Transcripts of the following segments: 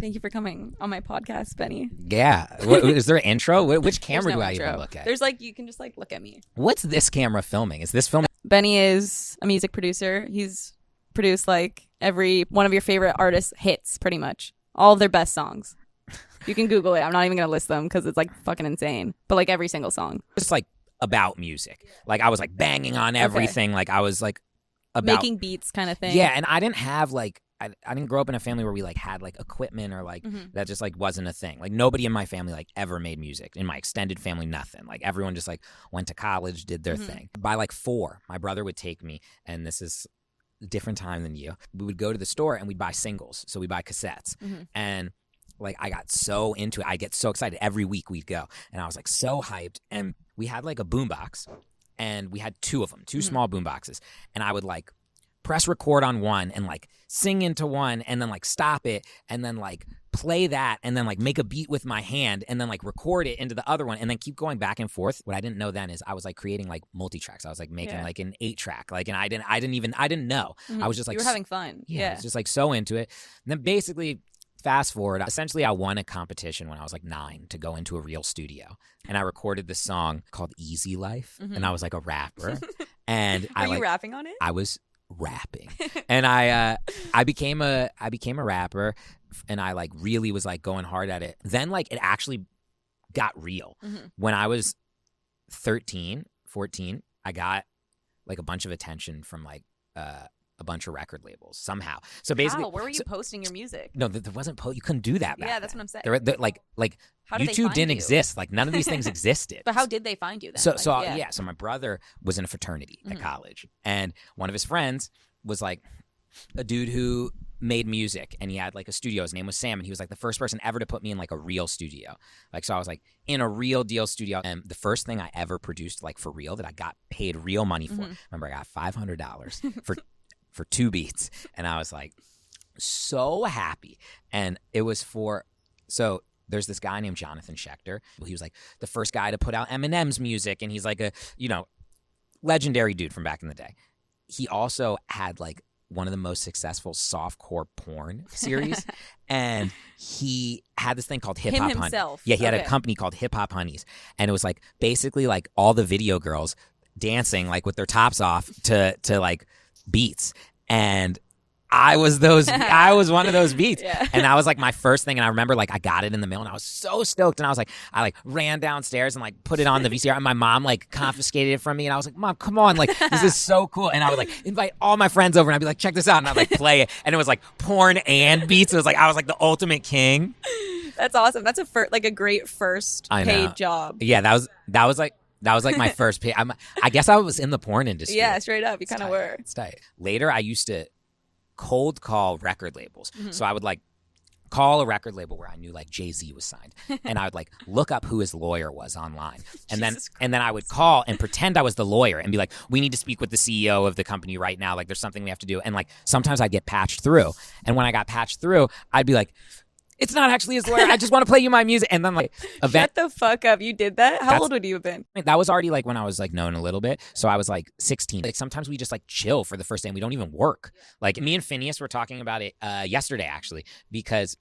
Thank you for coming on my podcast, Benny. Yeah. Is there an intro? Which camera There's no do I intro. even look at? There's like, you can just like look at me. What's this camera filming? Is this filming? Benny is a music producer. He's produced like every one of your favorite artists' hits, pretty much. All of their best songs. You can Google it. I'm not even going to list them because it's like fucking insane. But like every single song. Just like about music. Like I was like banging on everything. Okay. Like I was like about making beats kind of thing. Yeah, and I didn't have like I didn't grow up in a family where we like had like equipment or like that just like wasn't a thing. Like nobody in my family like ever made music. In my extended family, nothing. Like everyone just like went to college, did their thing. By like 4, my brother would take me, and this is a different time than you. We would go to the store and we'd buy singles. So we buy cassettes. And like I got so into it. I get so excited. Every week we'd go. And I was like so hyped. And we had like a boombox, and we had 2 of them, 2 small boomboxes. And I would like press record on one and like sing into one and then like stop it and then like play that and then like make a beat with my hand and then like record it into the other one and then keep going back and forth. What I didn't know then is I was like creating like multi-tracks. I was like making like an 8-track, like, and I didn't know. I was just like, you were having fun. Yeah. I was just like so into it. And then basically fast forward, essentially I won a competition when I was like 9 to go into a real studio. And I recorded this song called Easy Life. And I was like a rapper. And Were you rapping on it? I was rapping. And I became a rapper, and I like really was like going hard at it. Then like it actually got real. When I was 13, 14, I got like a bunch of attention from like a bunch of record labels somehow. So basically, where were you posting your music? No, there wasn't. You couldn't do that back Yeah, that's what I'm saying. There, like how did YouTube didn't exist. Like none of these things existed. But how did they find you then? So my brother was in a fraternity at college, and one of his friends was like a dude who made music, and he had like a studio. His name was Sam, and he was like the first person ever to put me in like a real studio. Like, so I was like in a real deal studio, and the first thing I ever produced like for real that I got paid real money for. Remember, I got $500 for 2 beats, and I was like so happy. And it was so there's this guy named Jonathan Schechter. He was like the first guy to put out Eminem's music, and he's like a legendary dude from back in the day. He also had like one of the most successful softcore porn series, and he had this thing called Hip Hop himself. Honey. Yeah, he had a company called Hip Hop Honeys, and it was like basically like all the video girls dancing like with their tops off to like beats, and I was one of those beats. And that was like my first thing. And I remember like I got it in the mail, and I was so stoked. And I was like, I like ran downstairs and like put it on the VCR, and my mom like confiscated it from me. And I was like, Mom, come on, like this is so cool. And I would like invite all my friends over, and I'd be like, check this out. And I'd like play it, and it was like porn and beats. It was like I was like the ultimate king. That's awesome. That's a great first paid job. Yeah, that was like my first pay. I guess I was in the porn industry. Yeah, straight up. You kind of were. It's tight. Later, I used to cold call record labels. So I would like call a record label where I knew like Jay-Z was signed, and I would like look up who his lawyer was online, and then I would call and pretend I was the lawyer and be like, we need to speak with the CEO of the company right now, like there's something we have to do. And like sometimes I'd get patched through, and when I got patched through, I'd be like, it's not actually his lawyer. I just want to play you my music. And then like shut the fuck up. You did that? How old would you have been? That was already like when I was like known a little bit. So I was like 16. Like sometimes we just like chill for the first day, and we don't even work. Like me and Phineas were talking about it yesterday actually, because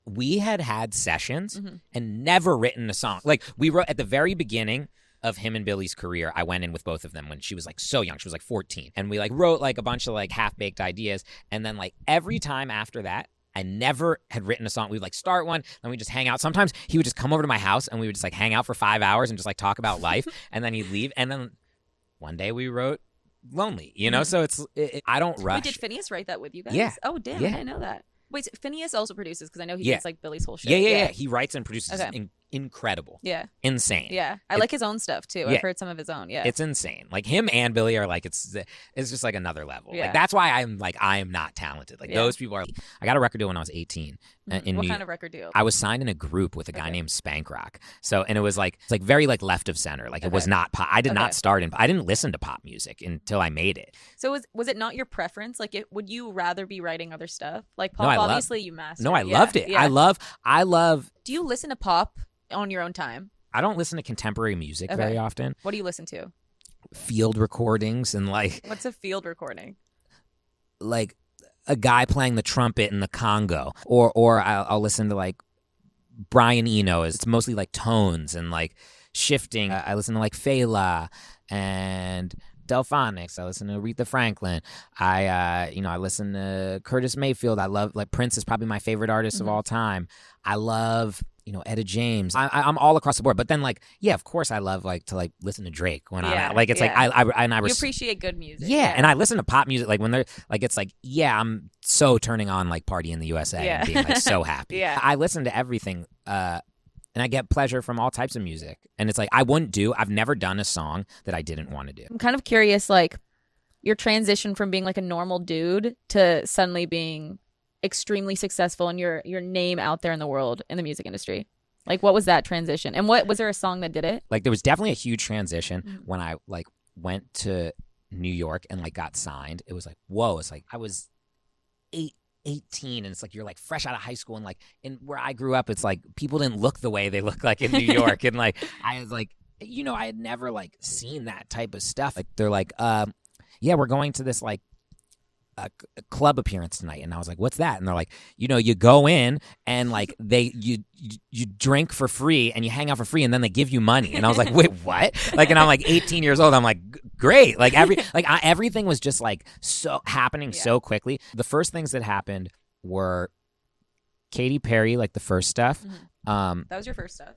we had sessions and never written a song. Like we wrote at the very beginning of him and Billy's career. I went in with both of them when she was like so young. She was like 14. And we like wrote like a bunch of like half-baked ideas. And then like every time after that, I never had written a song. We would like start one, then we just hang out. Sometimes he would just come over to my house, and we would just like hang out for 5 hours and just like talk about life. And then he'd leave. And then one day we wrote Lonely, So I don't rush. Wait, did Phineas write that with you guys? Yeah. Oh, damn. Yeah. I didn't know that. Wait, so Phineas also produces, because I know he Yeah. does like Billy's whole shit. Yeah. He writes and produces. Incredible. Yeah. Insane. Yeah. I like his own stuff too. I've heard some of his own. Yeah. It's insane. Like him and Billy are like, it's just like another level. Yeah. Like that's why I am not talented. Like those people are. I got a record deal when I was 18. What kind of record deal? I was signed in a group with a guy named Spank Rock. So, and it was like, it's like very like left of center. Like it was not pop. I did not start I didn't listen to pop music until I made it. So was it not your preference? Like would you rather be writing other stuff? Like pop, No, obviously you mastered. No, I loved it. Yeah. I love. Do you listen to pop on your own time? I don't listen to contemporary music very often. What do you listen to? Field recordings and like. What's a field recording? Like a guy playing the trumpet in the Congo, or I'll listen to like Brian Eno. It's mostly like tones and like shifting. I listen to like Fela and Delphonics. I listen to Aretha Franklin. I listen to Curtis Mayfield. I love, like, Prince is probably my favorite artist of all time. I love, Etta James. I'm all across the board. But then, like, yeah, of course I love, like, to, like, listen to Drake when I'm out. Like, it's like, you appreciate good music. Yeah, and I listen to pop music, like, when they're, like, it's like, yeah, I'm so turning on, like, Party in the USA and being, like, so happy. Yeah. I listen to everything, and I get pleasure from all types of music. And it's like, I've never done a song that I didn't want to do. I'm kind of curious, like, your transition from being like a normal dude to suddenly being extremely successful and your name out there in the world in the music industry. Like, what was that transition? And was there a song that did it? Like, there was definitely a huge transition when I, like, went to New York and, like, got signed. It was like, whoa. It's like, I was 18 and it's like you're like fresh out of high school, and like in where I grew up, it's like people didn't look the way they look like in New York. And like I was like, I had never like seen that type of stuff. Like they're like, yeah, we're going to this like a club appearance tonight. And I was like, what's that? And they're like, you go in and like you drink for free and you hang out for free and then they give you money. And I was like, wait, what? Like, and I'm like 18 years old. I'm like, great. Like everything was just like so happening so quickly. The first things that happened were Katy Perry, like the first stuff. That was your first stuff.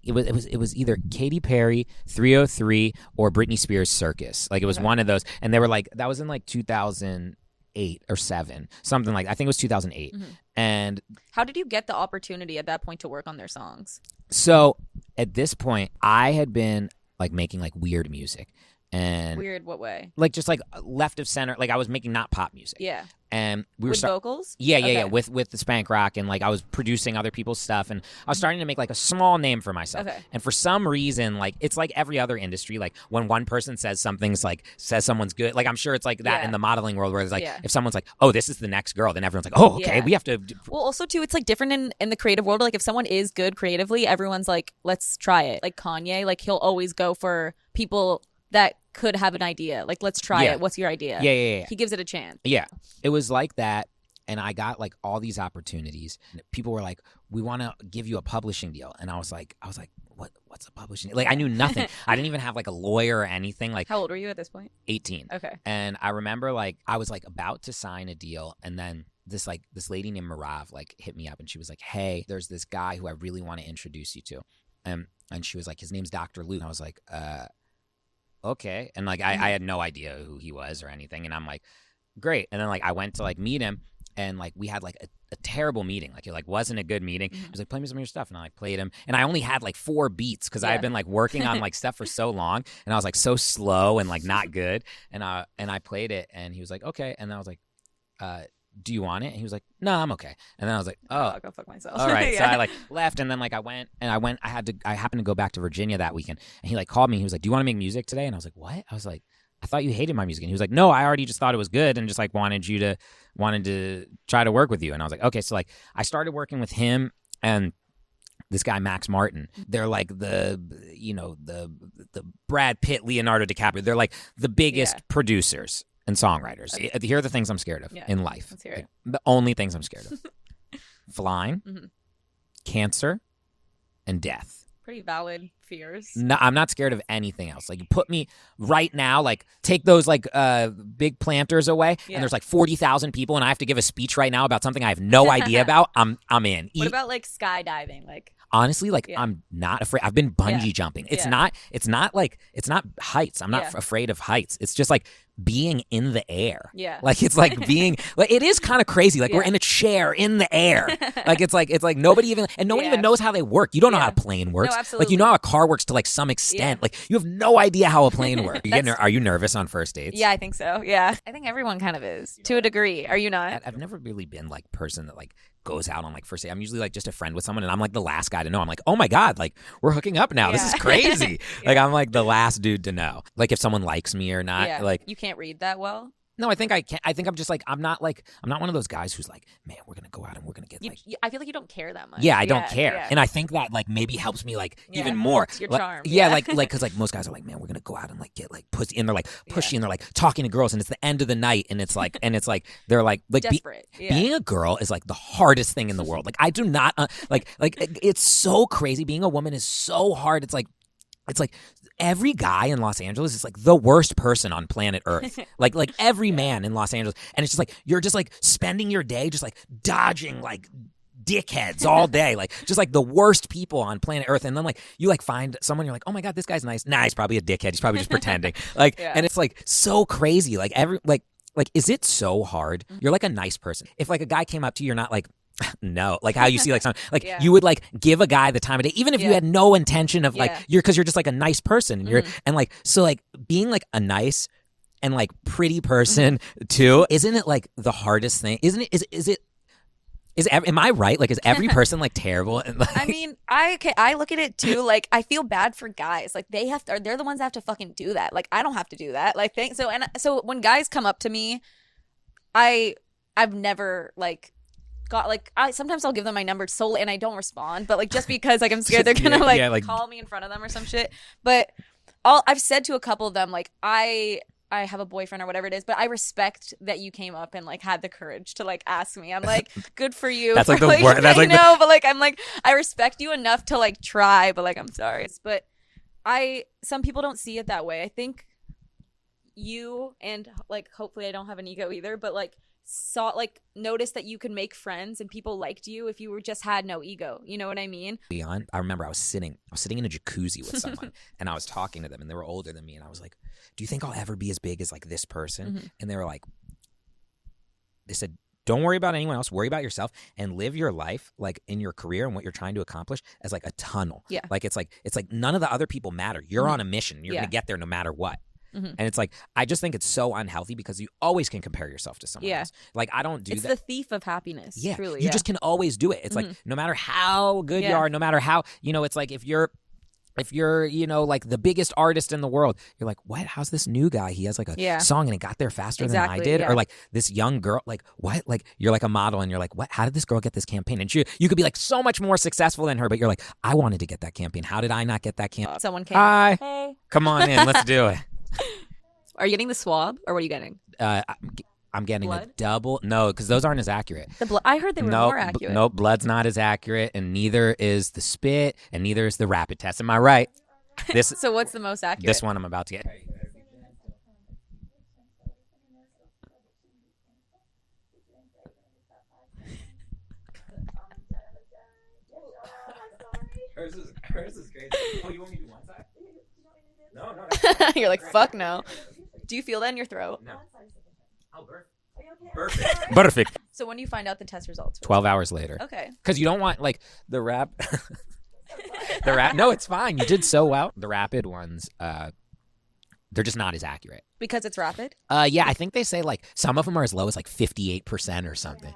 It was either Katy Perry, 303, or Britney Spears Circus. Like it was one of those, and they were like, that was in like 2008 or 7, something like, I think it was 2008. And how did you get the opportunity at that point to work on their songs? So at this point, I had been like making like weird music. And weird what way? Like just like left of center. Like I was making not pop music. Yeah. And we were with vocals? Yeah. With the spank rock, and like I was producing other people's stuff, and I was starting to make like a small name for myself. Okay. And for some reason, like it's like every other industry, like when one person says something's like says someone's good, like I'm sure it's like that in the modeling world where it's like if someone's like, oh, this is the next girl, then everyone's like, oh, okay, we have to. Well, also too, it's like different in the creative world. Like if someone is good creatively, everyone's like, let's try it. Like Kanye, like he'll always go for people that could have an idea. Like, let's try it. What's your idea? Yeah. He gives it a chance. Yeah. It was like that. And I got like all these opportunities. People were like, we want to give you a publishing deal. And I was like, what's a publishing deal? Like I knew nothing. I didn't even have like a lawyer or anything. Like, how old were you at this point? 18. Okay. And I remember like I was like about to sign a deal, and then this lady named Marav like hit me up, and she was like, hey, there's this guy who I really want to introduce you to. And she was like, his name's Dr. Luke. And I was like, okay. And like I had no idea who he was or anything, and I'm like, great. And then like I went to like meet him, and like we had like a terrible meeting. Like it like wasn't a good meeting. He was like, play me some of your stuff, and I like played him, and I only had like 4 beats because I had been like working on like stuff for so long, and I was like so slow and like not good. And I played it, and he was like, okay. And then I was like, do you want it? And he was like, no, I'm okay. And then I was like, oh, I'll go fuck myself. All right. So I like left, and then like I happened to go back to Virginia that weekend, and he like called me. He was like, do you want to make music today? And I was like, what? I was like, I thought you hated my music. And he was like, no, I already just thought it was good and just like wanted to try to work with you. And I was like, okay. So like I started working with him and this guy, Max Martin. They're like the Brad Pitt, Leonardo DiCaprio. They're like the biggest producers and songwriters. Here are the things I'm scared of in life. Let's hear it. Like, the only things I'm scared of: flying, cancer, and death. Pretty valid fears. No, I'm not scared of anything else. Like, you put me right now, like take those like big planters away, and there's like 40,000 people, and I have to give a speech right now about something I have no idea about. I'm in. What about like skydiving? Like, honestly, like I'm not afraid. I've been bungee jumping. It's not heights. I'm not afraid of heights. It's just like being in the air. Yeah. Like it's like being like it is kind of crazy. Like we're in a chair in the air. Like it's like nobody even knows how they work. You don't know how a plane works. No, absolutely. Like you know how a car works to like some extent. Like you have no idea how a plane works. Are you nervous on first dates? Yeah, I think so. Yeah. I think everyone kind of is to a degree. Are you not? I've never really been like person that like goes out on like first date. I'm usually like just a friend with someone, and I'm like the last guy to know. I'm like, oh my God, like we're hooking up now. This is crazy. Like I'm like the last dude to know. Like if someone likes me or not. Like you can't read that well. No, I think I can. I think I'm just like I'm not one of those guys who's like, man, we're gonna go out and we're gonna get like. I feel like you don't care that much. Yeah, I don't care, and I think that like maybe helps me like even more. It's your charm. Yeah, like because like most guys are like, man, we're gonna go out and like get like pussy, and they're like pushy, and they're like talking to girls, and it's the end of the night, and it's like they're like desperate. Being a girl is like the hardest thing in the world. Like I do not like it's so crazy. Being a woman is so hard. It's like every guy in Los Angeles is like the worst person on planet Earth. like every man in Los Angeles. And it's just like you're just like spending your day just like dodging like dickheads all day. Like just like the worst people on planet Earth. And then like you like find someone, you're like, oh my God, this guy's nice. Nah, he's probably a dickhead. He's probably just pretending. Like and it's like so crazy. Like is it so hard? You're like a nice person. If like a guy came up to you, you're not like no, like how you see like some like you would like give a guy the time of day even if you had no intention of like because you're just like a nice person and you're and like so like being like a nice and like pretty person too, isn't it like the hardest thing? Isn't it? Am I right? Like, is every person like terrible? And, like... I mean, I look at it too. Like, I feel bad for guys. Like, they're the ones that have to fucking do that. Like, I don't have to do that. Like, so when guys come up to me, I've never like got like sometimes I'll give them my number solely and I don't respond, but like just because like I'm scared they're gonna like call me in front of them or some shit. But I've said to a couple of them like I have a boyfriend or whatever it is, but I respect that you came up and like had the courage to like ask me. I'm like, good for you. That's like the word. That's like but like I'm like I respect you enough to like try, but like I'm sorry. But some people don't see it that way. I think you and like hopefully I don't have an ego either, but like noticed that you could make friends and people liked you if you just had no ego. You know what I mean? I remember I was sitting in a jacuzzi with someone and I was talking to them and they were older than me and I was like, do you think I'll ever be as big as like this person? And they were like, they said, don't worry about anyone else. Worry about yourself and live your life like in your career and what you're trying to accomplish as like a tunnel. Yeah. Like it's like none of the other people matter. You're on a mission. You're going to get there no matter what. And it's like, I just think it's so unhealthy because you always can compare yourself to someone else. Like, I don't do that. It's the thief of happiness. Yeah. Truly, you just can always do it. It's like, no matter how good you are, no matter how, it's like if you're, like the biggest artist in the world, you're like, what? How's this new guy? He has like a song and it got there faster than I did. Or like this young girl, like what? Like you're like a model and you're like, what? How did this girl get this campaign? And you could be like so much more successful than her, but you're like, I wanted to get that campaign. How did I not get that campaign? Someone came. Hi. Hey. Come on in. Let's do it. Are you getting the swab or what are you getting? I'm getting blood? a double. No, because those aren't as accurate. The blood. I heard they were more accurate. No, blood's not as accurate, and neither is the spit, and neither is the rapid test. Am I right? So what's the most accurate? This one I'm about to get. Hers is great. Oh, you want me to do one side? No. You're like, fuck no. Do you feel that in your throat? No. Oh, perfect. So when do you find out the test results? 12 hours later. Okay. Because you don't want like the rap. No, it's fine. You did so well. The rapid ones, they're just not as accurate. Because it's rapid? Yeah, I think they say like some of them are as low as like 58% or something.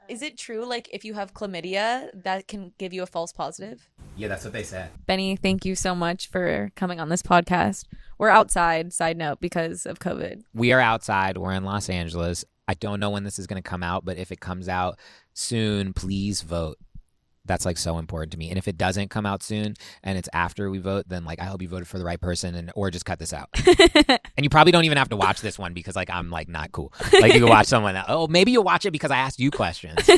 Is it true, like, if you have chlamydia, that can give you a false positive? Yeah, that's what they said. Benny, thank you so much for coming on this podcast. We're outside, side note, because of COVID. We are outside. We're in Los Angeles. I don't know when this is going to come out, but if it comes out soon, please vote. That's like so important to me. And if it doesn't come out soon and it's after we vote, then like I hope you voted for the right person or just cut this out. And you probably don't even have to watch this one because like I'm like not cool. Like you can watch someone else. Oh, maybe you'll watch it because I asked you questions.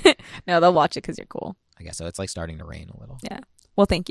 No, they'll watch it because you're cool. I guess so. It's like starting to rain a little. Yeah. Well, thank you.